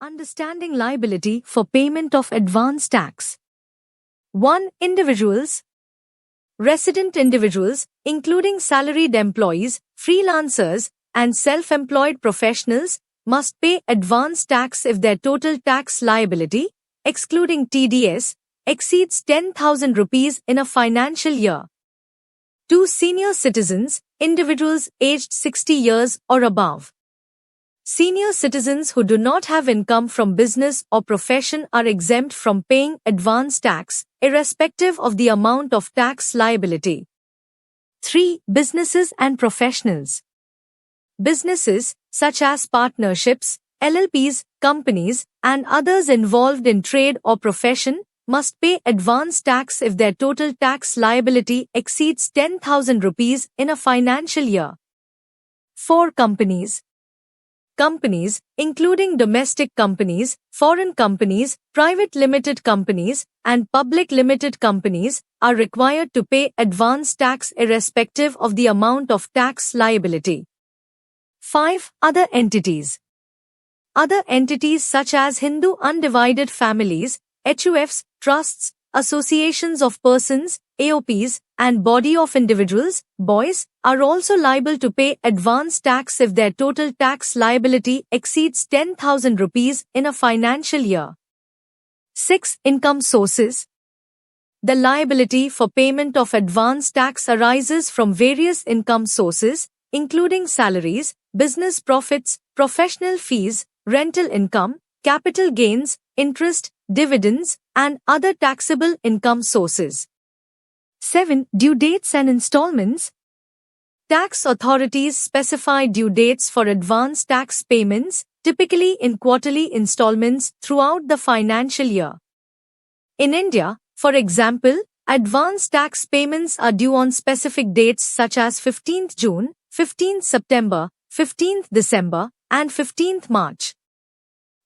Understanding liability for payment of advance tax. 1. Individuals. Resident individuals, including salaried employees, freelancers, and self-employed professionals, must pay advance tax if their total tax liability, excluding TDS, exceeds 10,000 rupees in a financial year. 2. Senior citizens, individuals aged 60 years or above. Senior citizens who do not have income from business or profession are exempt from paying advance tax, irrespective of the amount of tax liability. 3. Businesses and professionals. Businesses, such as partnerships, LLPs, companies, and others involved in trade or profession, must pay advance tax if their total tax liability exceeds 10,000 rupees in a financial year. 4. Companies. Companies, including domestic companies, foreign companies, private limited companies, and public limited companies, are required to pay advance tax irrespective of the amount of tax liability. 5. Other entities. Other entities such as Hindu undivided families, HUFs, trusts, associations of persons, AOPs, and body of individuals, BOIs, are also liable to pay advance tax if their total tax liability exceeds 10,000 rupees in a financial year. 6. Income sources. The liability for payment of advance tax arises from various income sources, including salaries, business profits, professional fees, rental income, capital gains, interest, dividends, and other taxable income sources. 7. Due dates and installments. Tax authorities specify due dates for advance tax payments, typically in quarterly installments throughout the financial year. In India, for example, advance tax payments are due on specific dates such as 15th June, 15th September, 15th December, and 15th March.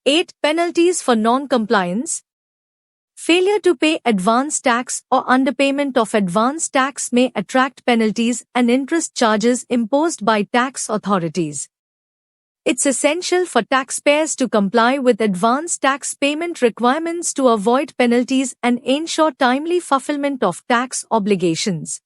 8. Penalties for non-compliance. Failure to pay advance tax or underpayment of advance tax may attract penalties and interest charges imposed by tax authorities. It's essential for taxpayers to comply with advance tax payment requirements to avoid penalties and ensure timely fulfillment of tax obligations.